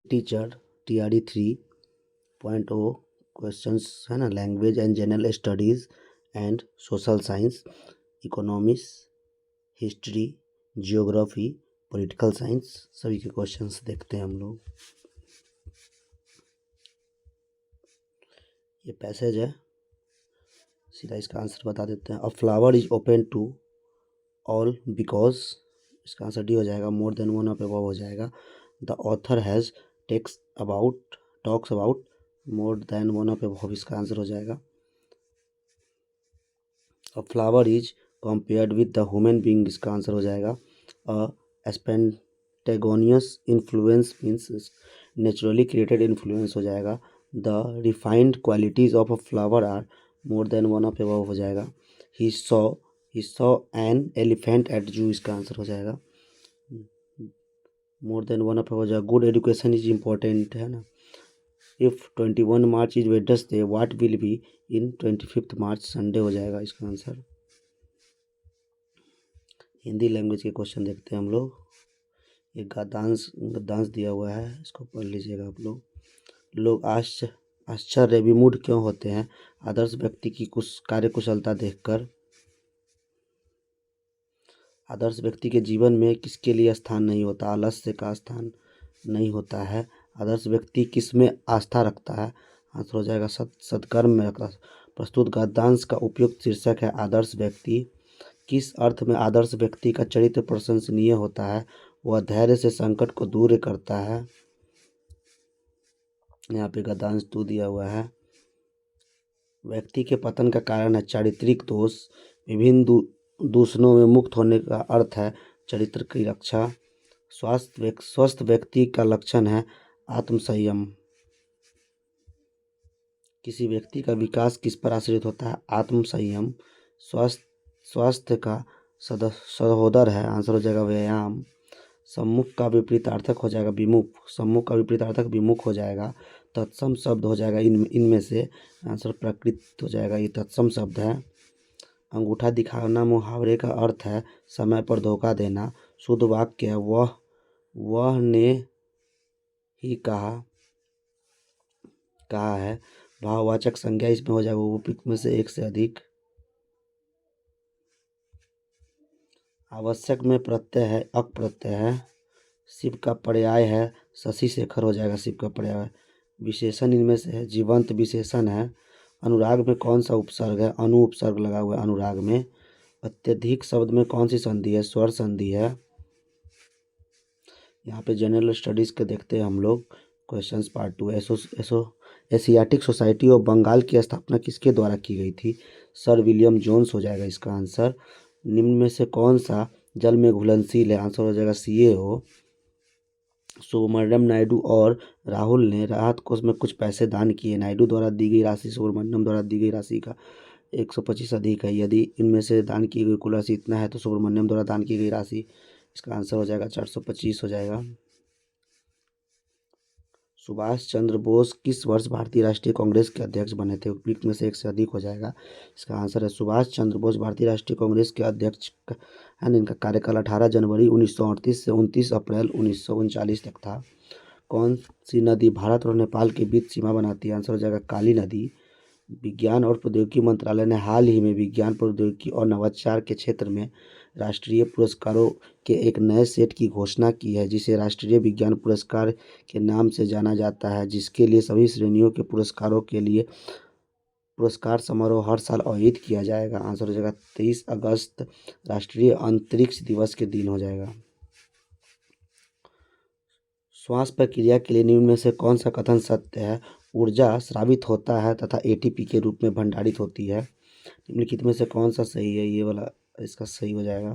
Teacher TRE 3.0 questions है ना, language and general studies and social science, economics, history, geography, political science, सभी के questions देखते हैं हम लोग। ये पैसेज है, सीधा इसका आंसर बता देते हैं। A flower is open to all because, इसका आंसर डी हो जाएगा। More than one of above हो जाएगा। The author has talks about more than one of above, इसका आंसर हो जाएगा। A flower is compared with the human being, इसका answer हो जाएगा। A spontaneous influence means naturally created influence हो जाएगा। The refined qualities of a flower are more than one of above हो जाएगा। He saw an elephant at zoo, इसका answer हो जाएगा। More than one of above हो जाएगा। Good education is important, है ना। If 21 March is Wednesday what will be in 25 March, Sunday हो जाएगा इसका आंसर। हिंदी लैंग्वेज के क्वेश्चन देखते हैं हम लोग। एक गद्यांश दिया हुआ है, इसको पढ़ लीजिएगा आप लोग। लोग आश्चर्य विमूढ़ क्यों होते हैं आदर्श व्यक्ति की कुछ कार्यकुशलता देखकर। आदर्श व्यक्ति के जीवन में किसके लिए स्थान नहीं होता, आलस्य का स्थान नहीं होता है। आदर्श व्यक्ति किस में आस्था रखता है, आंसर हो जाएगा सत्कर्म में। प्रस्तुत गद्यांश का उपयुक्त शीर्षक है आदर्श व्यक्ति। किस अर्थ में आदर्श व्यक्ति का चरित्र प्रशंसनीय होता है, वह धैर्य से संकट को दूर करता है। यहाँ पे गद्यांश 2 दिया हुआ है। व्यक्ति के पतन का कारण है चारित्रिक दोष। विभिन्न दूषणों में मुक्त होने का अर्थ है चरित्र की रक्षा। स्वस्थ व्यक्ति का लक्षण है आत्मसंयम। किसी व्यक्ति का विकास किस पर आश्रित होता है, आत्मसंयम। स्वास्थ्य का सहोदर है, आंसर हो जाएगा व्यायाम। सम्मुख का विपरीतार्थक हो जाएगा विमुख, सम्मुख का विपरीतार्थक विमुख हो जाएगा। तत्सम शब्द हो जाएगा इनमें से, आंसर प्रकृत हो जाएगा, ये तत्सम शब्द है। अंगूठा दिखाना मुहावरे का अर्थ है समय पर धोखा देना। शुद्ध वाक्य है वह ने ही कहा है। भाववाचक संज्ञा इसमें हो जाएगा उपयुक्त में से एक से अधिक। आवश्यक में प्रत्यय है अक प्रत्यय है। शिव का पर्याय है शशि शेखर, हो जाएगा शिव का पर्याय। विशेषण इनमें से है जीवंत विशेषण है। अनुराग में कौन सा उपसर्ग है, अनु उपसर्ग लगा हुआ है अनुराग में। अत्यधिक शब्द में कौन सी संधि है, स्वर संधि है। यहाँ पे जनरल स्टडीज के देखते हैं हम लोग questions part 2। Asiatic Society of Bengal की स्थापना किसके द्वारा की गई थी, सर विलियम जोन्स हो जाएगा इसका आंसर। निम्न में से कौन सा जल में घुलनशील है, आंसर हो जाएगा CaO। सुब्रमण्यम नायडू और राहुल ने राहत कोष में कुछ पैसे दान किए। नायडू द्वारा दी गई राशि सुब्रमण्यम द्वारा दी गई राशि का 125 अधिक है। यदि इनमें से दान की गई कुल राशि इतना है तो सुब्रमण्यम द्वारा दान की गई राशि, इसका आंसर हो जाएगा 425 हो जाएगा। सुभाष चंद्र बोस किस वर्ष भारतीय राष्ट्रीय कांग्रेस के अध्यक्ष बने थे, उपयुक्त में से एक से अधिक हो जाएगा। इसका आंसर है सुभाष चंद्र बोस भारतीय राष्ट्रीय कांग्रेस के अध्यक्ष है। इनका कार्यकाल 18 जनवरी 1938 से 29 अप्रैल 1939 तक था। कौन सी नदी भारत और नेपाल के बीच सीमा बनाती है, आंसर हो जाएगा काली नदी। विज्ञान और प्रौद्योगिकी मंत्रालय ने हाल ही में विज्ञान प्रौद्योगिकी और नवाचार के क्षेत्र में राष्ट्रीय पुरस्कारों के एक नए सेट की घोषणा की है, जिसे राष्ट्रीय विज्ञान पुरस्कार के नाम से जाना जाता है, जिसके लिए सभी श्रेणियों के पुरस्कारों के लिए पुरस्कार समारोह हर साल आयोजित किया जाएगा। आंसर हो जाएगा 23 अगस्त राष्ट्रीय अंतरिक्ष दिवस के दिन हो जाएगा। श्वास प्रक्रिया के लिए निम्न में से कौन सा कथन सत्य है, ऊर्जा स्रावित होता है तथा ATP के रूप में भंडारित होती है। निम्नलिखित में से कौन सा सही है, ये वाला इसका सही हो जाएगा।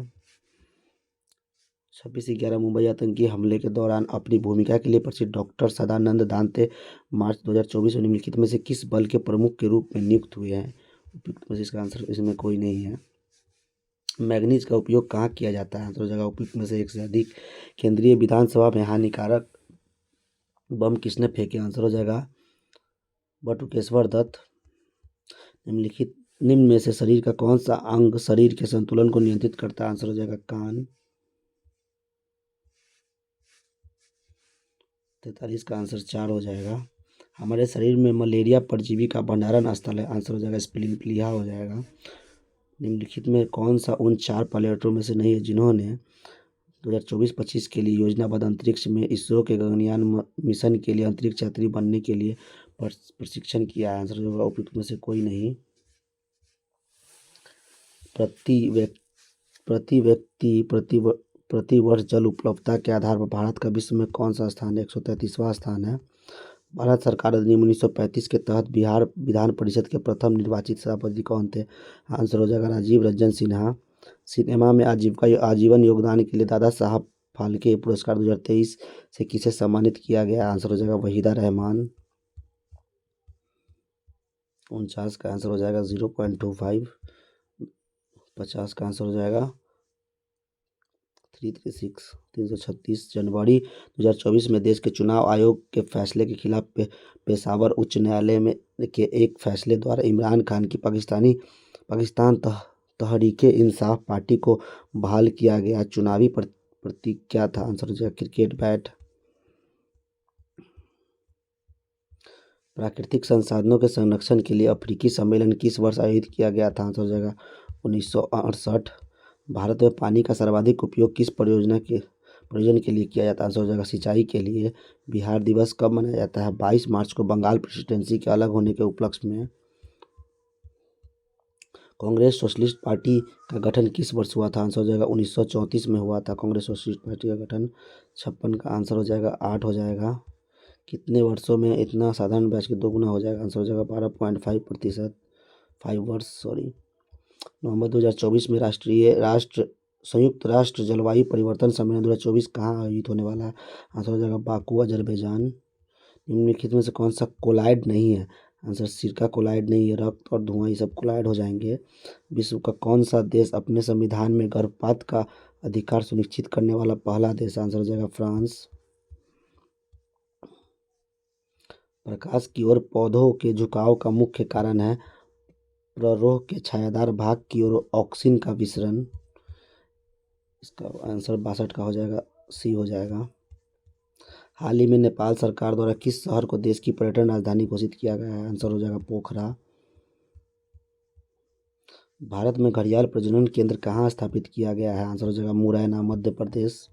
26/11 मुंबई आतंकी हमले के दौरान अपनी भूमिका के लिए प्रसिद्ध डॉक्टर सदानंद दांते मार्च 2024 में निम्नलिखित में से किस बल के प्रमुख के रूप में नियुक्त हुए हैं, उपयुक्त में से इसका आंसर इसमें कोई नहीं है। मैग्नीज का उपयोग कहाँ किया जाता है, आंसर हो जाएगा उपयुक्त में से एक से अधिक। केंद्रीय विधानसभा में हानिकारक बम किसने फेंके, आंसर हो जाएगा बटुकेश्वर दत्त। निम्न में से शरीर का कौन सा अंग शरीर के संतुलन को नियंत्रित करता है, आंसर हो जाएगा कान। 43 का आंसर 4 हो जाएगा। हमारे शरीर में मलेरिया परजीवी का भंडारण स्थल है, आंसर हो जाएगा स्प्लीन, प्लीहा हो जाएगा। निम्नलिखित में कौन सा उन 4 पायलटों में से नहीं है जिन्होंने 2024-25 के लिए योजनाबद्ध अंतरिक्ष में इसरो के गगनयान मिशन के लिए अंतरिक्ष यात्री बनने के लिए प्रशिक्षण किया है? आंसर होगा उपयुक्त में से कोई नहीं। प्रति व्यक्ति प्रति वर्ष जल उपलब्धता के आधार पर भारत का विश्व में कौन सा स्थान है? 133वां स्थान है। भारत सरकार अधिनियम 1935 के तहत बिहार विधान परिषद के प्रथम निर्वाचित सभापति कौन थे? आंसर हो जाएगा राजीव रंजन सिन्हा। सिनेमा में आजीवन योगदान के लिए दादा साहब फाल्के पुरस्कार 2023 से किसे सम्मानित किया गया? आंसर हो जाएगा वहीदा रहमान। 49 का आंसर हो जाएगा 0.25। 50 का आंसर हो जाएगा 336। 336 जनवरी 2024 में देश के चुनाव आयोग के फैसले के खिलाफ पेशावर उच्च न्यायालय में के एक फैसले द्वारा इमरान खान की पाकिस्तान तहरीके इंसाफ पार्टी को बहाल किया गया। चुनावी प्रतीक क्या था? आंसर हो जाएगा क्रिकेट बैट। प्राकृतिक संसाधनों के संरक्षण के लिए अफ्रीकी सम्मेलन किस वर्ष आयोजित किया गया था? आंसर हो जाएगा 1968। भारत में पानी का सर्वाधिक उपयोग किस प्रयोजन के लिए किया जाता है? आंसर हो जाएगा सिंचाई के लिए। बिहार दिवस कब मनाया जाता है? 22 मार्च को बंगाल प्रेसिडेंसी के अलग होने के उपलक्ष्य में। कांग्रेस सोशलिस्ट पार्टी का गठन किस वर्ष हुआ था? आंसर हो जाएगा 1934 में हुआ था कांग्रेस सोशलिस्ट पार्टी का गठन। 56 का आंसर हो जाएगा 8 हो जाएगा। कितने वर्षों में इतना साधारण ब्याज के 2 गुना हो जाएगा? आंसर हो जाएगा 12.5%। 5 वर्ष सॉरी। नवंबर 2024 में संयुक्त राष्ट्र जलवायु परिवर्तन सम्मेलन 2024 कहाँ आयोजित होने वाला है? आंसर हो जाएगा बाकू अजरबैजान। निम्नलिखित में से कौन सा कोलाइड नहीं है? आंसर सिरका कोलाइड नहीं है। रक्त और धुआं ये सब कोलाइड हो जाएंगे। विश्व का कौन सा देश अपने संविधान में गर्भपात का अधिकार सुनिश्चित करने वाला पहला देश? आंसर हो जाएगा फ्रांस। प्रकाश की ओर पौधों के झुकाव का मुख्य कारण है प्ररोह के छायादार भाग की ओर ऑक्सीन का विसरण। इसका आंसर 62 का हो जाएगा, सी हो जाएगा। हाल ही में नेपाल सरकार द्वारा किस शहर को देश की पर्यटन राजधानी घोषित किया गया है? आंसर हो जाएगा पोखरा। भारत में घड़ियाल प्रजनन केंद्र कहाँ स्थापित किया गया है? आंसर हो जाएगा मुरैना मध्य प्रदेश।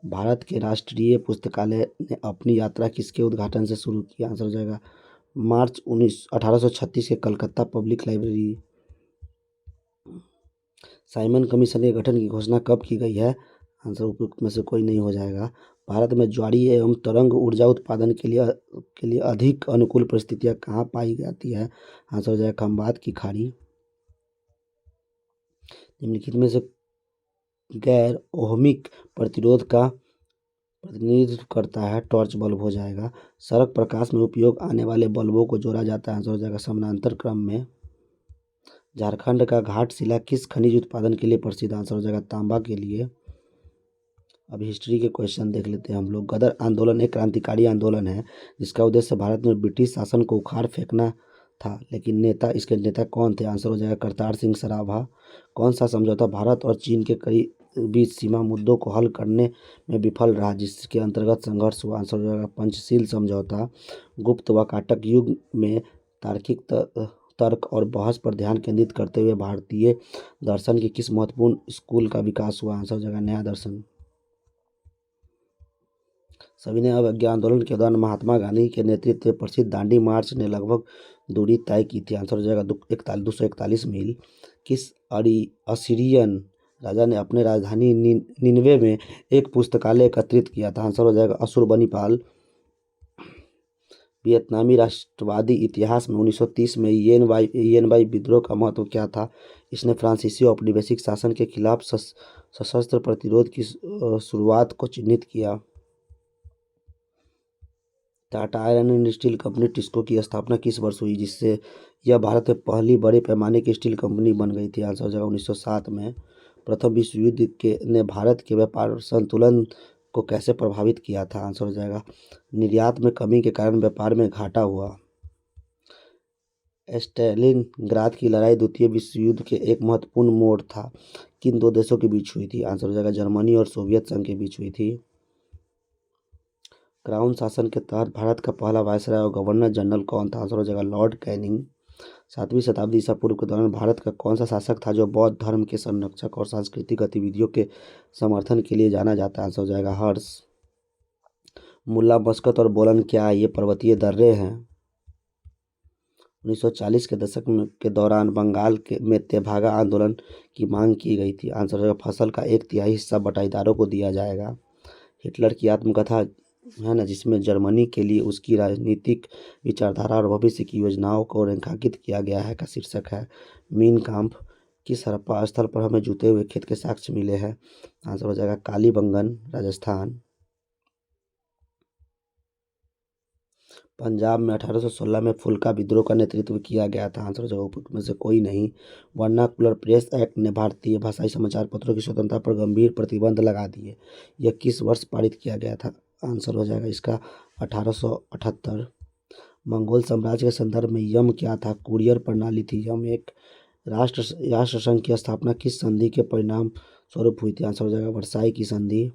भारत के राष्ट्रीय पुस्तकालय ने अपनी यात्रा किसके उद्घाटन से शुरू किया? आंसर हो जाएगा मार्च 1836 के Calcutta public library. Simon commission के गठन की घोषणा कब की गई है? आंसर उपयुक्त में से कोई नहीं हो जाएगा। भारत में ज्वारीय एवं तरंग ऊर्जा उत्पादन के लिए अधिक अनुकूल परिस्थितियां कहाँ पाई जाती है? आंसर हो जाएगा खंबात की खाड़ी। निम्नलिखित में से गैर ओहमिक प्रतिरोध का प्रतिनिधित्व करता है? टॉर्च बल्ब हो जाएगा। सड़क प्रकाश में उपयोग आने वाले बल्बों को जोड़ा जाता है? आंसर हो जाएगा समानांतर क्रम में। झारखंड का घाटशिला किस खनिज उत्पादन के लिए प्रसिद्ध? आंसर हो जाएगा तांबा के लिए। अब हिस्ट्री के क्वेश्चन देख लेते हैं हम लोग। गदर आंदोलन एक क्रांतिकारी आंदोलन है जिसका उद्देश्य भारत में ब्रिटिश शासन को उखाड़ फेंकना था, लेकिन इसके नेता कौन थे? आंसर हो जाएगा करतार सिंह सराभा। कौन सा समझौता भारत और चीन के बीच सीमा मुद्दों को हल करने में विफल रहा जिसके अंतर्गत संघर्ष हुआ? आंसर हो जाएगा पंचशील समझौता। गुप्त व काटक युग में तार्किक तर्क और बहस पर ध्यान केंद्रित करते हुए भारतीय दर्शन के किस महत्वपूर्ण स्कूल का विकास हुआ? आंसर हो जाएगा नया दर्शन। सविनय अवज्ञा आंदोलन के दौरान महात्मा गांधी के नेतृत्व में प्रसिद्ध दांडी मार्च ने लगभग दूरी तय की थी? आंसर हो जाएगा 241 मील। किस असीरियन राजा ने अपने राजधानी निन्वे में एक पुस्तकालय एकत्रित किया था? आंसर हो जाएगा अशुरबनीपाल। वियतनामी राष्ट्रवादी इतिहास में 1930 में येन बाई विद्रोह का महत्व क्या था? इसने फ्रांसीसी औपनिवेशिक शासन के खिलाफ सशस्त्र प्रतिरोध की शुरुआत को चिन्हित किया। Tata iron and steel company TISCO की स्थापना किस वर्ष हुई जिससे यह भारत में पहली बड़े पैमाने की स्टील कंपनी बन गई थी? आंसर हो जाएगा 1907 में। प्रथम विश्व युद्ध ने भारत के व्यापार संतुलन को कैसे प्रभावित किया था? आंसर हो जाएगा निर्यात में कमी के कारण व्यापार में घाटा हुआ। स्टालिनग्राद की लड़ाई द्वितीय विश्व युद्ध के एक महत्वपूर्ण मोड़ था, किन दो देशों के बीच हुई थी? आंसर हो जाएगा जर्मनी और सोवियत संघ के बीच हुई थी। क्राउन शासन के तहत भारत का पहला वायसराय और गवर्नर जनरल कौन था? आंसर हो जाएगा लॉर्ड कैनिंग। 7वीं शताब्दी ईसा पूर्व के दौरान भारत का कौन सा शासक था जो बौद्ध धर्म के संरक्षक और सांस्कृतिक गतिविधियों के समर्थन के लिए जाना जाता है? आंसर हो जाएगा हर्ष। मुल्ला मस्कत और बोलन क्या है? ये पर्वतीय दर्रे हैं। 1940 के दशक के दौरान बंगाल में तेभागा आंदोलन की मांग की गई थी। आंसर होगा फसल का 1/3 हिस्सा बटाईदारों को दिया जाएगा। हिटलर की आत्मकथा है ना, जिसमें जर्मनी के लिए उसकी राजनीतिक विचारधारा और भविष्य की योजनाओं को रेखांकित किया गया है, का शीर्षक है मीन काम्फ। किस हड़प्पा स्थल पर हमें जूते हुए खेत के साक्ष्य मिले हैं? आंसर हो जाएगा कालीबंगन, राजस्थान। पंजाब में 1816 में फुल्का विद्रोह का नेतृत्व किया गया था। आंसर हो जाएगा उपयुक्त में से कोई नहीं। वर्नाकुलर प्रेस एक्ट ने भारतीय भाषाई समाचार पत्रों की स्वतंत्रता पर गंभीर प्रतिबंध लगा दिए। यह किस वर्ष पारित किया गया था? आंसर हो जाएगा इसका 1878। मंगोल साम्राज्य के संदर्भ में यम क्या था? कुरियर प्रणाली थी। यम एक राष्ट्र संघ की स्थापना किस संधि के परिणाम स्वरूप हुई थी? आंसर हो जाएगा वर्साई की संधि।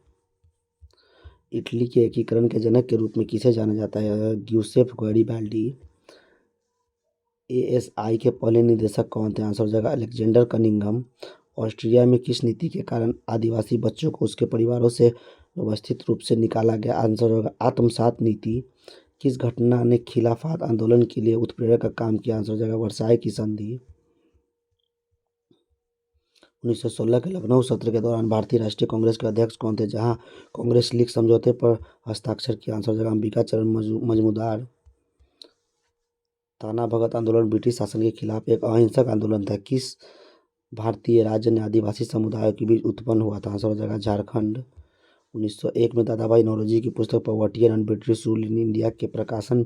इटली के एकीकरण के जनक के रूप में किसे जाना जाता है? Giuseppe Garibaldi. एएसआई के पहले निदेशक कौन थे? आंसर हो जाएगा अलेक्जेंडर कनिंघम। ऑस्ट्रिया में किस नीति के कारण आदिवासी बच्चों को उसके परिवारों से व्यवस्थित रूप से निकाला गया? आंसर होगा आत्मसात नीति। किस घटना ने खिलाफत आंदोलन के लिए उत्प्रेरक का काम किया? आंसर हो जाएगा वर्साई की संधि। 1916 के लखनऊ सत्र के दौरान भारतीय राष्ट्रीय कांग्रेस के अध्यक्ष कौन थे, जहां कांग्रेस लीग समझौते पर हस्ताक्षर किया? आंसर हो जाएगा अंबिका चरण मजूमदार। थाना भगत आंदोलन ब्रिटिश शासन के खिलाफ एक अहिंसक आंदोलन था। किस भारतीय राज्य ने आदिवासी समुदायों के बीच उत्पन्न हुआ था? आंसर हो जाएगा झारखंड। 1901 में दादा भाई नौरोजी की पुस्तक poverty and British rule in India के प्रकाशन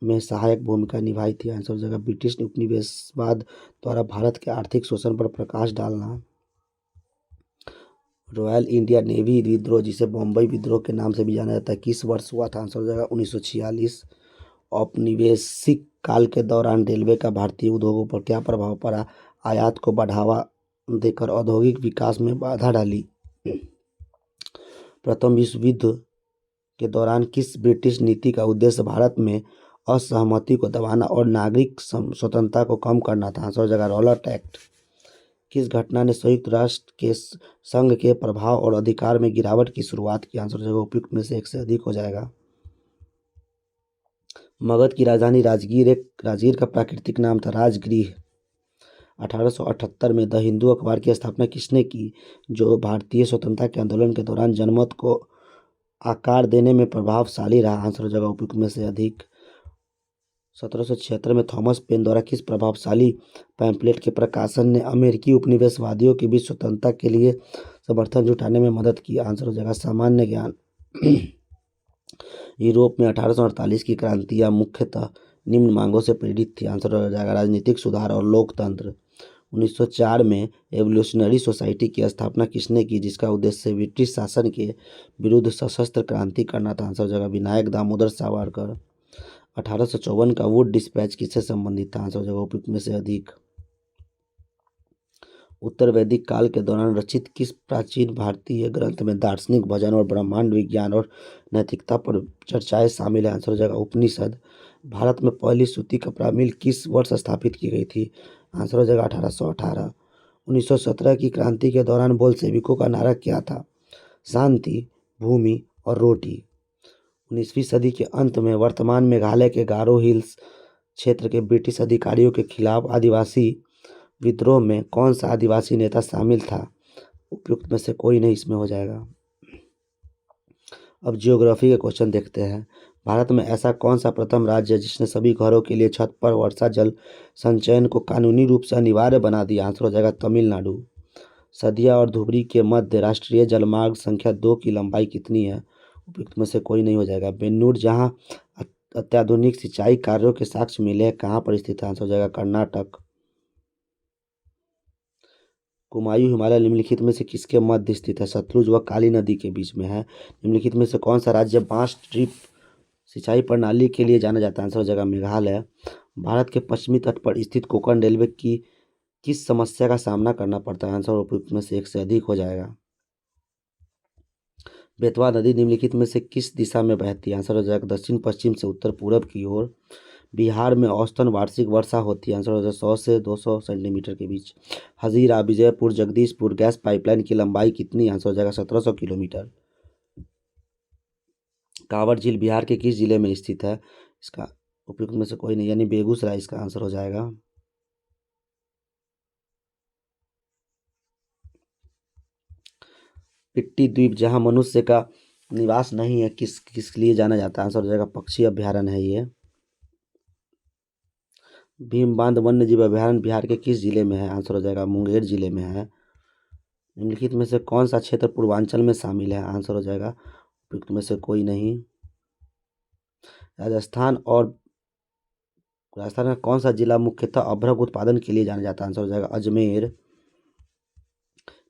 में सहायक भूमिका निभाई थी। आंसर हो जाएगा ब्रिटिश उपनिवेशवाद द्वारा भारत के आर्थिक शोषण पर प्रकाश डालना। रॉयल इंडियन नेवी विद्रोह, जिसे बम्बई विद्रोह के नाम से भी जाना जाता है, किस वर्ष हुआ था? आंसर हो जाएगा 1946। औपनिवेशिक काल के दौरान रेलवे का भारतीय उद्योगों पर क्या प्रभाव पड़ा? आयात को बढ़ावा देकर औद्योगिक विकास में बाधा डाली। प्रथम विश्व युद्ध के दौरान किस ब्रिटिश नीति का उद्देश्य भारत में असहमति को दबाना और नागरिक स्वतंत्रता को कम करना था? आंसर हो जाएगा रॉलेट एक्ट। किस घटना ने संयुक्त राष्ट्र के संघ के प्रभाव और अधिकार में गिरावट की शुरुआत की? आंसर हो जाएगा उपयुक्त में से एक से अधिक हो जाएगा। मगध की राजधानी राजगीर का प्राकृतिक नाम था राजगृह। 1878 में द हिंदू अखबार की स्थापना किसने की, जो भारतीय स्वतंत्रता के आंदोलन के दौरान जनमत को आकार देने में प्रभावशाली रहा? आंसर हो जाएगा उपयुक्त में से अधिक। 1776 में थॉमस पेन द्वारा किस प्रभावशाली पैम्फलेट के प्रकाशन ने अमेरिकी उपनिवेशवादियों के बीच स्वतंत्रता के लिए समर्थन जुटाने में मदद की? आंसर हो जाएगा सामान्य ज्ञान। यूरोप में 1848 की क्रांतियां मुख्यतः निम्न मांगों से प्रेरित थी। आंसर हो जाएगा राजनीतिक सुधार और लोकतंत्र। 1904 में एवोल्यूशनरी सोसाइटी की स्थापना किसने की, जिसका उद्देश्य ब्रिटिश शासन के विरुद्ध सशस्त्र क्रांति करना था? आंसर हो जाएगा विनायक दामोदर सावरकर। 1854 का वुड डिस्पैच किससे संबंधित था? आंसर हो जाएगा उपयुक्त में से अधिक। उत्तर वैदिक काल के दौरान रचित किस प्राचीन भारतीय ग्रंथ में दार्शनिक भजन और ब्रह्मांड विज्ञान और नैतिकता पर चर्चाएं शामिल है? आंसर हो जाएगा उपनिषद। भारत में पहली सूती कपड़ा मिल किस वर्ष स्थापित की गई थी? आंसर हो जाएगा 1818। 1917 की क्रांति के दौरान बोल्शेविकों का नारा क्या था? शांति, भूमि और रोटी। 19वीं सदी के अंत में वर्तमान मेघालय के गारो हिल्स क्षेत्र के ब्रिटिश अधिकारियों के खिलाफ आदिवासी विद्रोह में कौन सा आदिवासी नेता शामिल था? उपयुक्त में से कोई नहीं इसमें हो जाएगा। अब जियोग्राफी के क्वेश्चन देखते हैं। भारत में ऐसा कौन सा प्रथम राज्य है जिसने सभी घरों के लिए छत पर वर्षा जल संचयन को कानूनी रूप से अनिवार्य बना दिया? आंसर हो जाएगा तमिलनाडु। सदिया और धुबरी के मध्य राष्ट्रीय जलमार्ग संख्या 2 की लंबाई कितनी है? उपयुक्त में से कोई नहीं हो जाएगा। बेन्नूर, जहां अत्याधुनिक सिंचाई कार्यों के साक्ष्य मिले हैं, कहाँ पर स्थित है? आंसर हो जाएगा कर्नाटक। कुमायूं हिमालय निम्नलिखित में से किसके मध्य स्थित है? सतलुज व काली नदी के बीच में है। निम्नलिखित में से कौन सा राज्य बांस ड्रिप सिंचाई प्रणाली के लिए जाना जाता है? आंसर हो जाएगा मेघालय। भारत के पश्चिमी तट पर स्थित कोंकण रेलवे की किस समस्या का सामना करना पड़ता है? आंसर उपयुक्त में से एक से अधिक हो जाएगा। बेतवा नदी निम्नलिखित में से किस दिशा में बहती है? आंसर हो जाएगा दक्षिण पश्चिम से उत्तर पूरब की ओर। बिहार में औसतन वार्षिक वर्षा होती है? आंसर हो जाएगा 100 से 200 सेंटीमीटर के बीच। हजीरा विजयपुर जगदीशपुर गैस पाइपलाइन की लंबाई कितनी? आंसर हो जाएगा 1700 किलोमीटर। कांवड़ झील बिहार के किस जिले में स्थित है? इसका उपयुक्त में से कोई नहीं, यानी बेगूसराय इसका आंसर हो जाएगा। पिट्टी द्वीप जहां मनुष्य का निवास नहीं है, किस लिए जाना जाता है? आंसर हो जाएगा पक्षी अभ्यारण्य है ये। भीम बांध वन्य जीव अभ्यारण्य बिहार के किस जिले में है? आंसर हो जाएगा मुंगेर जिले में है। निम्नलिखित में से कौन सा क्षेत्र पूर्वांचल में शामिल है? आंसर हो जाएगा उपयुक्त में से कोई नहीं। राजस्थान का कौन सा जिला मुख्यतः अभ्रक उत्पादन के लिए जाना जाता है? आंसर हो जाएगा अजमेर।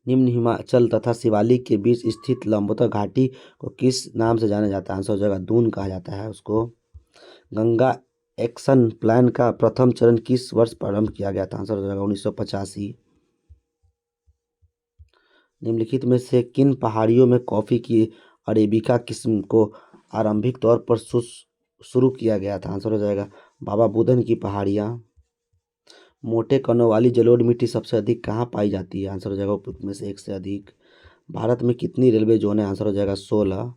निम्न हिमाचल तथा शिवालिक के बीच स्थित लंबोदर घाटी को किस नाम से जाना जाता है? आंसर हो जाएगा दून कहा जाता है उसको। गंगा एक्शन प्लान का प्रथम चरण किस वर्ष प्रारंभ किया गया था? आंसर हो जाएगा 1985। निम्नलिखित में से किन पहाड़ियों में कॉफी की अरेबिका किस्म को आरंभिक तौर पर शुरू किया गया था? आंसर हो जाएगा बाबा बुदन की पहाड़ियाँ। मोटे कणों वाली जलोढ़ मिट्टी सबसे अधिक कहाँ पाई जाती है? आंसर हो जाएगा उपयुक्त में से एक से अधिक। भारत में कितनी रेलवे जोन है? आंसर हो जाएगा 16।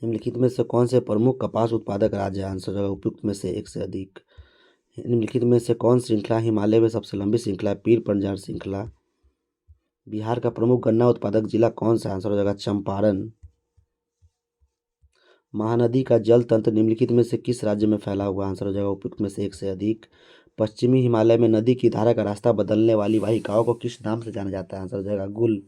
निम्नलिखित में से कौन से प्रमुख कपास उत्पादक राज्य है? आंसर हो जाएगा उपयुक्त में से एक से अधिक। निम्नलिखित में से कौन श्रृंखला हिमालय में सबसे लंबी श्रृंखला है? पीर पंजाब श्रृंखला। बिहार का प्रमुख गन्ना उत्पादक जिला कौन सा? आंसर हो जाएगा चंपारण। महानदी का जल तंत्र निम्नलिखित में से किस राज्य में फैला हुआ? आंसर हो जाएगा उपयुक्त में से एक से अधिक। पश्चिमी हिमालय में नदी की धारा का रास्ता बदलने वाली वाहिकाओं को किस नाम से जाना जाता है? आंसर हो जाएगा गुल।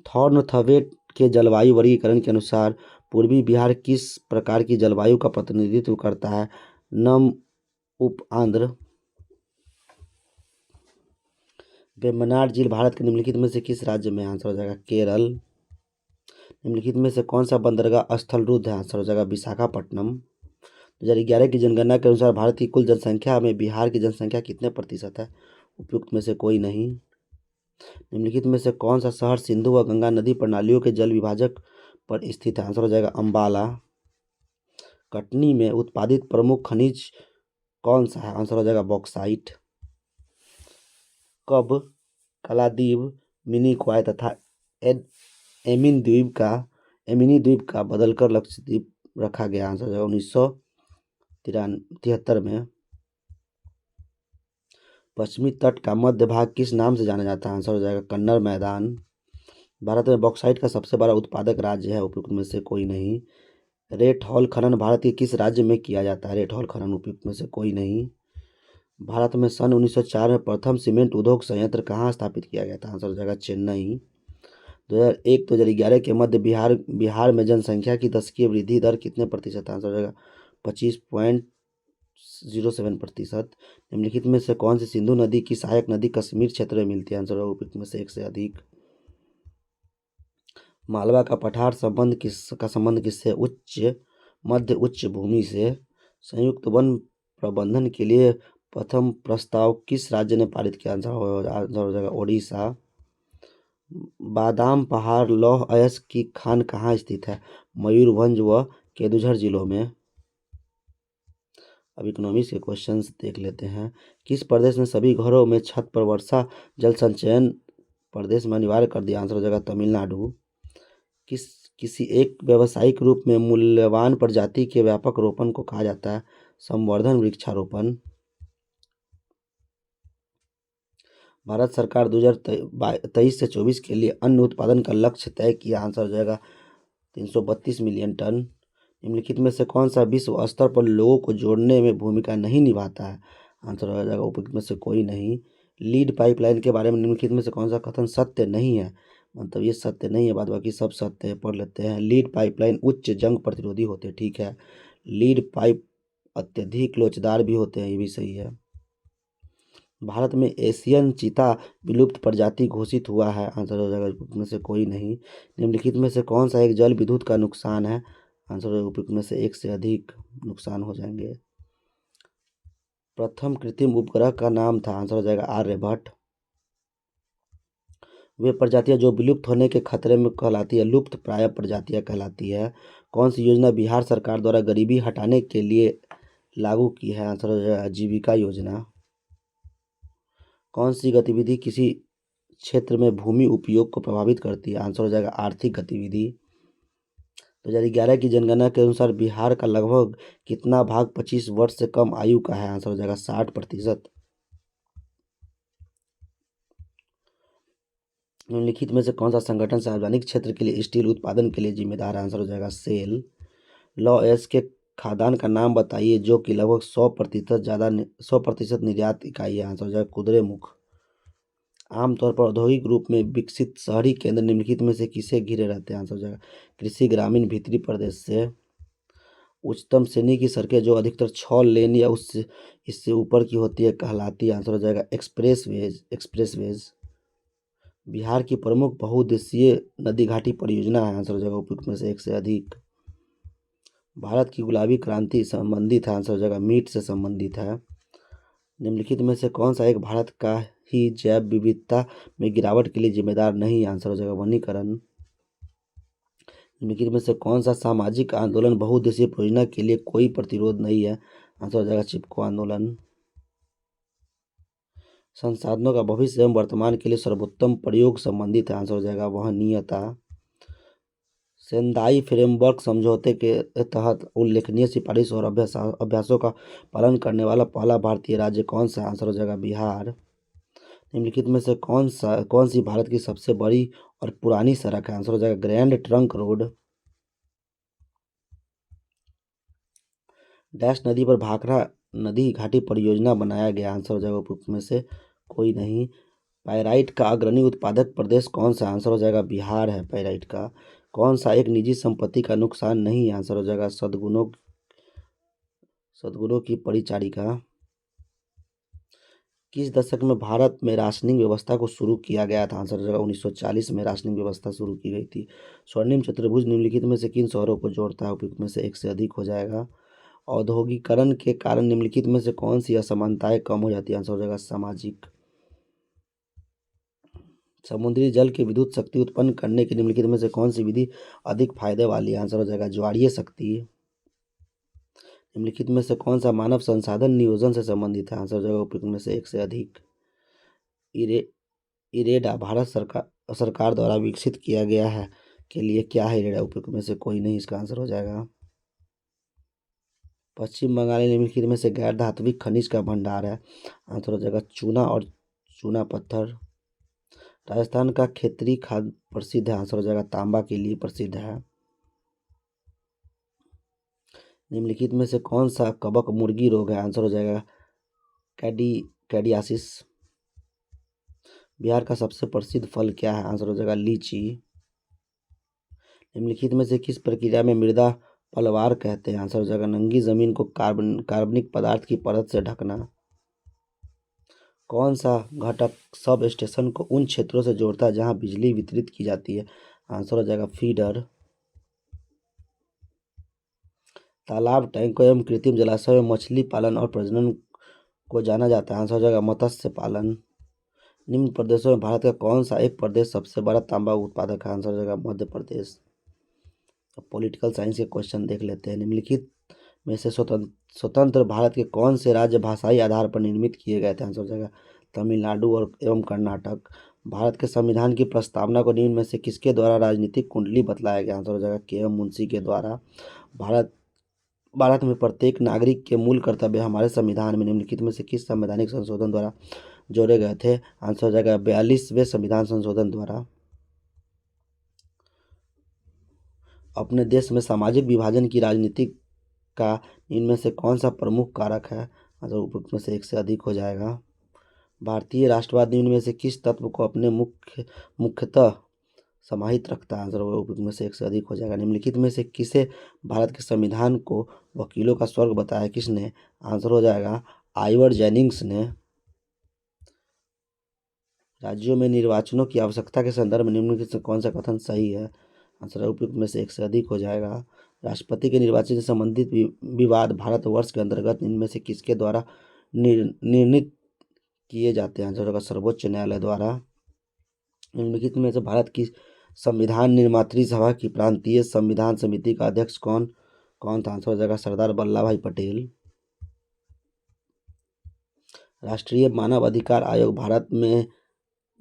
थॉर्नथवेट के जलवायु वर्गीकरण के अनुसार पूर्वी बिहार किस प्रकार की जलवायु का प्रतिनिधित्व करता है? नम उप आंध्र। वेम्बनाड झील भारत के निम्नलिखित में से किस राज्य में? आंसर हो जाएगा केरल। निम्नलिखित में से कौन सा बंदरगाह स्थल रुद्ध है? आंसर हो जाएगा विशाखापट्टनम। 2011 की जनगणना के अनुसार भारत की कुल जनसंख्या में बिहार की जनसंख्या कितने प्रतिशत है? उपयुक्त में से कोई नहीं। निम्नलिखित में से कौन सा शहर सिंधु व गंगा नदी प्रणालियों के जल विभाजक पर स्थित है? आंसर हो जाएगा अंबाला। कटनी में उत्पादित प्रमुख खनिज कौन सा है? आंसर हो जाएगा बॉक्साइट। कब कलादीप मिनीकॉय तथा एमिनी द्वीप का बदलकर लक्षद्वीप रखा गया? आंसर हो जाएगा 1973 में। पश्चिमी तट का मध्य भाग किस नाम से जाना जाता है? आंसर हो जाएगा कन्नर मैदान। भारत में बॉक्साइट का सबसे बड़ा उत्पादक राज्य है? उपयुक्त में से कोई नहीं। रेत हॉल खनन भारत के किस राज्य में किया जाता है? रेत हॉल खनन उपयुक्त में से कोई नहीं। भारत में सन 1904 में प्रथम सीमेंट उद्योग संयंत्र कहाँ स्थापित किया गया था? आंसर हो जाएगा चेन्नई। 2001-2011 के मध्य बिहार में जनसंख्या की दशकीय वृद्धि दर कितने प्रतिशत? आंसर हो जाएगा 25.07%। निम्नलिखित में से कौन सी सिंधु नदी की सहायक नदी कश्मीर क्षेत्र में मिलती है? आंसर होगा उपयुक्त में से एक से अधिक। मालवा का पठार संबंध किससे? मध्य उच्च भूमि से। संयुक्त वन प्रबंधन के लिए प्रथम प्रस्ताव किस राज्य ने पारित किया? आंसर हो जाएगा ओडिशा। बादाम पहाड़ लौह अयस्क की खान कहाँ स्थित है? मयूरभंज व केदुझर जिलों में। अब इकोनॉमिक्स के क्वेश्चंस देख लेते हैं। किस प्रदेश में सभी घरों में छत पर वर्षा जल संचयन प्रदेश में अनिवार्य कर दिया? आंसर हो जाएगा तमिलनाडु। किसी एक व्यावसायिक रूप में मूल्यवान प्रजाति के व्यापक रोपण को कहा जाता है? संवर्धन वृक्षारोपण। भारत सरकार 2023 से 24 के लिए अन्न उत्पादन का लक्ष्य तय किया? आंसर हो जाएगा 332 मिलियन टन। निम्नलिखित में से कौन सा विश्व स्तर पर लोगों को जोड़ने में भूमिका नहीं निभाता है? आंसर हो जाएगा उपयुक्त में से कोई नहीं। लीड पाइपलाइन के बारे में निम्नलिखित में से कौन सा कथन सत्य नहीं है? मतलब ये सत्य नहीं है, बाद बाकी सब सत्य है, पढ़ लेते हैं। लीड पाइपलाइन उच्च जंग प्रतिरोधी होते हैं, ठीक है। लीड पाइप अत्यधिक लोचदार भी होते हैं, ये भी सही है। भारत में एशियन चीता विलुप्त प्रजाति घोषित हुआ है? आंसर हो जाएगा उपयुक्त में से कोई नहीं। निम्नलिखित में से कौन सा एक जल विद्युत का नुकसान है? आंसर हो जाएगा उपयुक्त में से एक से अधिक नुकसान हो जाएंगे। प्रथम कृत्रिम उपग्रह का नाम था? आंसर हो जाएगा आर्यभट्ट। वे प्रजातियां जो विलुप्त होने के खतरे में कहलाती है लुप्त प्राय प्रजातियां कहलाती है। कौन सी योजना बिहार सरकार द्वारा गरीबी हटाने के लिए लागू की है? आंसर हो जाएगा आजीविका योजना। कौन सी गतिविधि किसी क्षेत्र में भूमि उपयोग को प्रभावित करती है? आंसर हो जाएगा आर्थिक गतिविधि। 2011 की जनगणना के अनुसार बिहार का लगभग कितना भाग 25 वर्ष से कम आयु का है? आंसर हो जाएगा 60%। निम्नलिखित में से कौन सा संगठन सार्वजनिक क्षेत्र के लिए स्टील उत्पादन के लिए जिम्मेदार है? आंसर हो जाएगा सेल। लॉ एस के खादान का नाम बताइए जो कि लगभग 100% निर्यात इकाई है? आंसर हो जाएगा कुद्रेमुख। आमतौर पर औद्योगिक रूप में विकसित शहरी केंद्र निम्नलिखित में से किसे घिरे रहते हैं? आंसर हो जाएगा कृषि ग्रामीण भीतरी प्रदेश से। उच्चतम श्रेणी की सड़कें जो अधिकतर 6 लेन या उससे इससे ऊपर की होती है कहलाती है? आंसर हो जाएगा एक्सप्रेसवेज। बिहार की प्रमुख बहुउद्देशीय नदी घाटी परियोजना है? आंसर हो जाएगा उपयुक्त में से एक से अधिक। भारत की गुलाबी क्रांति संबंधित है? आंसर हो जाएगा मीट से संबंधित है। निम्नलिखित में से कौन सा एक भारत का ही जैव विविधता में गिरावट के लिए जिम्मेदार नहीं? आंसर हो जाएगा वनीकरण। निम्नलिखित में से कौन सा सामाजिक आंदोलन बहुउद्देशीय परियोजना के लिए कोई प्रतिरोध नहीं है? आंसर हो जाएगा चिपको आंदोलन। संसाधनों का भविष्य एवं वर्तमान के लिए सर्वोत्तम प्रयोग संबंधित है? आंसर हो जाएगा वहनीयता। सेंदाई फ्रेमवर्क समझौते के तहत उल्लेखनीय सिफारिश और अभ्यासों का पालन करने वाला पहला भारतीय राज्य कौन सा? आंसर हो जाएगा बिहार। निम्नलिखित में से कौन सी भारत की सबसे बड़ी और पुरानी सड़क है? आंसर हो जाएगा ग्रैंड ट्रंक रोड। डैश नदी पर भाखड़ा नदी घाटी परियोजना बनाया गया? आंसर हो जाएगा उपयुक्त में से कोई नहीं। पाइराइट का अग्रणी उत्पादक प्रदेश कौन सा? आंसर हो जाएगा बिहार है पाइराइट का। कौन सा एक निजी संपत्ति का नुकसान नहीं? आंसर हो जाएगा सद्गुणों की परिचारिका। किस दशक में भारत में राशनिंग व्यवस्था को शुरू किया गया था? आंसर हो जाएगा 1940 में राशनिंग व्यवस्था शुरू की गई थी। स्वर्णिम चतुर्भुज निम्नलिखित में से किन शहरों को जोड़ता है? उपयुक्त में से एक से अधिक हो जाएगा। औद्योगिकरण के कारण निम्नलिखित में से कौन सी असमानताएं कम हो जाती है? आंसर हो जाएगा सामाजिक। समुद्री जल की विद्युत शक्ति उत्पन्न करने की निम्नलिखित में से कौन सी विधि अधिक फायदे वाली है? आंसर हो जाएगा ज्वारीय शक्ति। निम्नलिखित में से कौन सा मानव संसाधन नियोजन से संबंधित है? आंसर हो जाएगा उपयुक्त में से एक से अधिक। इरेडा भारत सरकार द्वारा विकसित किया गया है के लिए क्या है? इरेडा उपयुक्त में से कोई नहीं, इसका आंसर हो जाएगा। पश्चिम बंगाल निम्नलिखित में से गैर धात्विक खनिज का भंडार है? आंसर हो जाएगा चूना और चूना पत्थर। राजस्थान का क्षेत्रीय खाद्य प्रसिद्ध है? आंसर हो जाएगा तांबा के लिए प्रसिद्ध है। निम्नलिखित में से कौन सा कवक मुर्गी रोग है? आंसर हो जाएगा कैडियासिस। बिहार का सबसे प्रसिद्ध फल क्या है? आंसर हो जाएगा लीची। निम्नलिखित में से किस प्रक्रिया में मृदा पलवार कहते हैं? आंसर हो जाएगा नंगी जमीन को कार्बनिक पदार्थ की परत से ढकना। कौन सा घटक सब स्टेशन को उन क्षेत्रों से जोड़ता है जहां बिजली वितरित की जाती है? आंसर हो जाएगा फीडर। तालाब टैंकों एवं कृत्रिम जलाशयों में मछली पालन और प्रजनन को जाना जाता है? आंसर हो जाएगा मत्स्य पालन। निम्न प्रदेशों में भारत का कौन सा एक प्रदेश सबसे बड़ा तांबा उत्पादक है? आंसर हो जाएगा मध्य प्रदेश। अब पॉलिटिकल साइंस के क्वेश्चन देख लेते हैं। निम्नलिखित में से स्वतंत्र भारत के कौन से राज्य भाषाई आधार पर निर्मित किए गए थे? आंसर हो जाएगा तमिलनाडु और एवं कर्नाटक। भारत के संविधान की प्रस्तावना को निम्न में से किसके द्वारा राजनीतिक कुंडली बतलाया गया? आंसर हो जाएगा के.एम. मुंशी के द्वारा। भारत में प्रत्येक नागरिक के मूल कर्तव्य हमारे संविधान में निम्नलिखित में से किस संवैधानिक संशोधन द्वारा जोड़े गए थे? आंसर हो जाएगा 42वें संविधान संशोधन द्वारा। अपने देश में सामाजिक विभाजन की राजनीति का इनमें से कौन सा प्रमुख कारक है? आंसर उपयुक्त में से एक से अधिक हो जाएगा। भारतीय राष्ट्रवाद निम्न में से किस तत्व को अपने मुख्यतः समाहित रखता है? आंसर उपयुक्त में से एक से अधिक हो जाएगा। निम्नलिखित में से किसे भारत के संविधान को वकीलों का स्वर्ग बताया? किसने? आंसर हो जाएगा आइवर जेनिंग्स ने। राज्यों में निर्वाचनों की आवश्यकता के संदर्भ में निम्नलिखित से कौन सा कथन सही है? आंसर उपयुक्त में से एक से अधिक हो जाएगा। राष्ट्रपति के निर्वाचन से संबंधित विवाद भारतवर्ष के अंतर्गत इनमें से किसके द्वारा निर्णित किए जाते हैं? आंसर होगा सर्वोच्च न्यायालय द्वारा। निम्नलिखित में से भारत की संविधान निर्मात्री सभा की प्रांतीय संविधान समिति का अध्यक्ष कौन कौन था? आंसर हो जाएगा सरदार वल्लभ भाई पटेल। राष्ट्रीय मानव अधिकार आयोग भारत में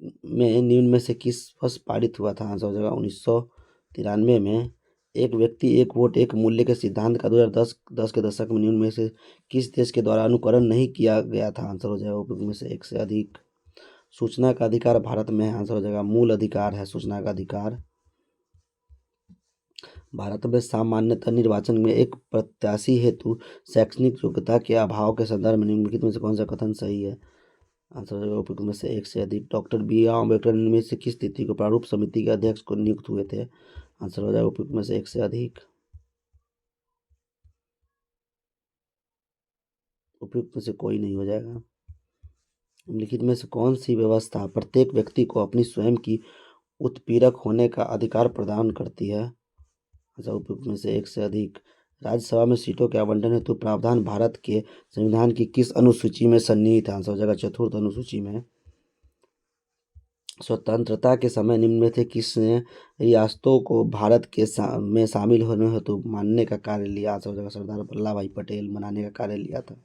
निम्न में से किस वर्ष पारित हुआ था? आंसर हो जाएगा 1993 में। एक व्यक्ति एक वोट एक मूल्य के सिद्धांत का 2010 के दशक में निम्न में से किस देश के द्वारा अनुकरण नहीं किया गया था? आंसर हो जाएगा उपयुक्त में से एक से अधिक। सूचना का अधिकार भारत में है। आंसर हो जाएगा मूल अधिकार है सूचना का अधिकार। भारत में सामान्यतः निर्वाचन में एक प्रत्याशी हेतु शैक्षणिक योग्यता के अभाव के संदर्भ में निम्नलिखित में से कौन सा कथन सही है? आंसर हो जाएगा उपयुक्त में से एक से अधिक। डॉक्टर बी आर अम्बेडकर निम्न में से किस तिथि को प्रारूप समिति के अध्यक्ष को नियुक्त हुए थे? आंसर हो जाएगा उपयुक्त में से एक से अधिक। उपयुक्त में से कोई नहीं हो जाएगा। निम्नलिखित में से कौन सी व्यवस्था प्रत्येक व्यक्ति को अपनी स्वयं की उत्पीड़क होने का अधिकार प्रदान करती है? अच्छा, उपयुक्त में से एक से अधिक। राज्यसभा में सीटों के आवंटन हेतु प्रावधान भारत के संविधान की किस अनुसूची में सन्निहित है? आंसर हो जाएगा चतुर्थ अनुसूची में। स्वतंत्रता के समय निम्न में से किसने रियासतों को भारत के में शामिल होने हेतु मानने का कार्य लिया? आंसर हो जाएगा सरदार वल्लभ भाई पटेल मनाने का कार्य लिया था।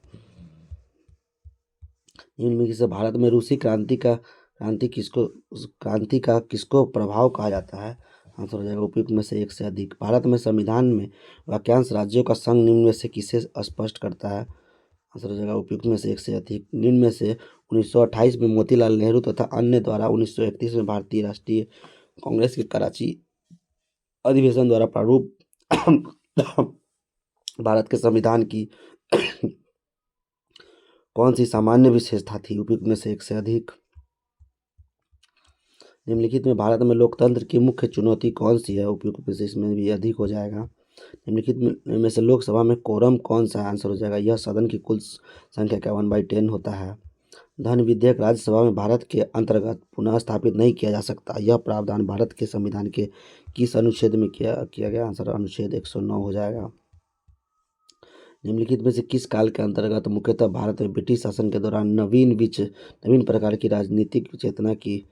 निम्न में से भारत में रूसी क्रांति का किसको प्रभाव कहा जाता है? आंसर हो जाएगा उपयुक्त में से एक से अधिक। भारत में संविधान में वाक्यांश राज्यों का संघ निम्न में से किसे स्पष्ट करता है? आंसर हो जाएगा उपयुक्त में से एक से अधिक। निम्न में से 1928 में मोतीलाल नेहरू तथा अन्य द्वारा 1931 में भारतीय राष्ट्रीय कांग्रेस के कराची अधिवेशन द्वारा प्रारूप भारत के संविधान की कौन सी सामान्य विशेषता थी? उपयुक्त में से एक से अधिक। निम्नलिखित में भारत में लोकतंत्र की मुख्य चुनौती कौन सी है? उपयुक्त में से इसमें भी अधिक हो जाएगा। निम्नलिखित में से लोकसभा में कोरम कौन सा है? आंसर हो जाएगा यह सदन की कुल संख्या का 1/10 होता है। धन विधेयक राज्यसभा में भारत के अंतर्गत पुनः स्थापित नहीं किया जा सकता, यह प्रावधान भारत के संविधान के किस अनुच्छेद में किया गया? आंसर अनुच्छेद 109 हो जाएगा। निम्नलिखित में से किस काल के अंतर्गत मुख्यतः भारत में ब्रिटिश शासन के दौरान नवीन प्रकार की राजनीतिक चेतना की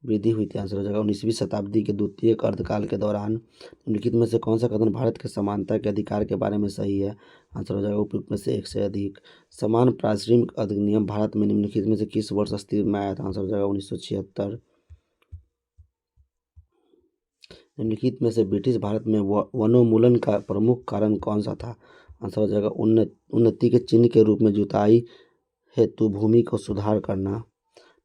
वृद्धि हुई थी? आंसर हो जाएगा 19वीं शताब्दी के द्वितीय अर्धकाल के दौरान। निम्नलिखित में से कौन सा कथन भारत के समानता के अधिकार के बारे में सही है? आंसर हो जाएगा उपयुक्त में से एक से अधिक। समान पारिश्रमिक अधिनियम भारत में निम्नलिखित में से किस वर्ष अस्तित्व में आया था? आंसर हो जाएगा 1976। निम्नलिखित में से ब्रिटिश भारत में वनोन्मूलन का प्रमुख कारण कौन सा था? आंसर हो जाएगा उन्नति के चिन्ह के रूप में जुताई हेतु भूमि को सुधार करना।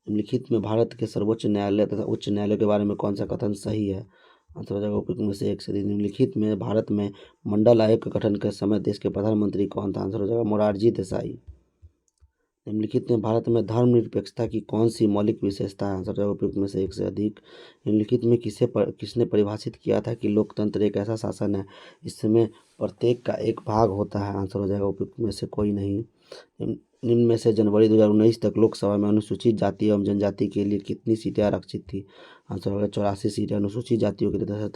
निम्नलिखित में भारत के सर्वोच्च न्यायालय तथा उच्च न्यायालय के बारे में कौन सा कथन सही है? आंसर हो जाएगा उपयुक्त में से एक से अधिक। निम्नलिखित में भारत में मंडल आयोग के गठन के समय देश के प्रधानमंत्री कौन था? आंसर हो जाएगा मोरारजी देसाई। निम्नलिखित में भारत में धर्मनिरपेक्षता की कौन सी मौलिक विशेषता है? आंसर हो जाएगा उपयुक्त में से एक से अधिक। निम्नलिखित में किसने परिभाषित किया था कि लोकतंत्र एक ऐसा शासन है इसमें प्रत्येक का एक भाग होता है? आंसर हो जाएगा उपयुक्त में से कोई नहीं। निम्न में से जनवरी 2019 तक लोकसभा में अनुसूचित जाति एवं जनजाति के लिए कितनी सीटें आरक्षित थी? आंसर होगा 84 सीटें अनुसूचित जातियों के लिए तथा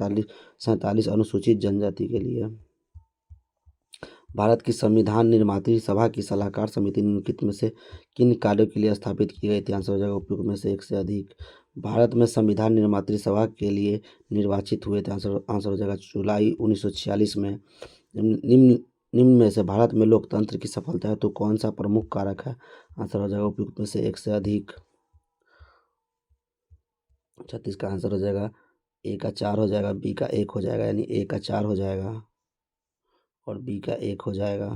47 अनुसूचित जनजाति के लिए। भारत की संविधान निर्मात्री सभा की सलाहकार समिति निम्नलिखित में से किन कार्यों के लिए स्थापित की गई थी? आंसर हो जाएगा उपयुक्त में से एक से अधिक। भारत में संविधान निर्मात्री सभा के लिए निर्वाचित हुए थे? आंसर हो जाएगा जुलाई 1946 में। निम्न में से भारत में लोकतंत्र की सफलता है तो कौन सा प्रमुख कारक है? आंसर हो जाएगा उपयुक्त में से एक से अधिक। 36 का आंसर हो जाएगा ए का 4 हो जाएगा, बी का 1 हो जाएगा, यानी ए का 4 हो जाएगा और बी का 1 हो जाएगा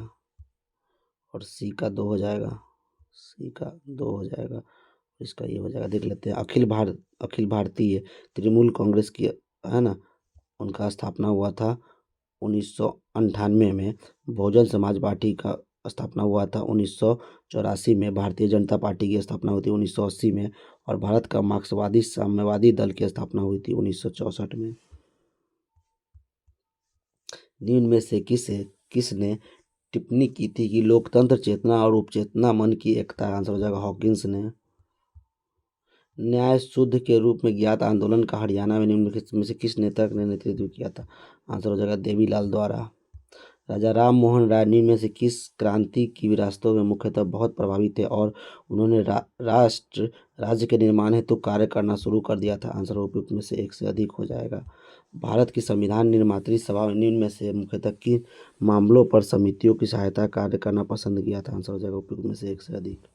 और सी का 2 हो जाएगा, सी का 2 हो जाएगा, इसका ये हो जाएगा। देख लेते हैं। अखिल भारतीय तृणमूल कांग्रेस की है ना, उनका स्थापना हुआ था 1998 में। बहुजन समाज पार्टी का स्थापना हुआ था 1984 में। भारतीय जनता पार्टी की स्थापना हुई थी 1980 में और भारत का मार्क्सवादी साम्यवादी दल की स्थापना हुई थी 1964 में। निम्न में से किसने टिप्पणी की थी कि लोकतंत्र चेतना और उपचेतना मन की एकता है? आंसर हो जाएगा हॉकिंस ने। न्याय शुद्ध के रूप में ज्ञात आंदोलन का हरियाणा में निम्नलिखित में से किस नेता ने नेतृत्व किया था? आंसर हो जाएगा देवीलाल द्वारा। राजा राम मोहन राय निम्न में से किस क्रांति की विरासतों में मुख्यतः बहुत प्रभावित थे और उन्होंने राष्ट्र राज्य के निर्माण हेतु कार्य करना शुरू कर दिया था? आंसर उपयुक्त में से एक से अधिक हो जाएगा। भारत की संविधान निर्मात्री सभा ने निम्न में से मुख्यतः किन मामलों पर समितियों की सहायता कार्य करना पसंद किया था? आंसर हो जाएगा उपयुक्त में से एक से अधिक।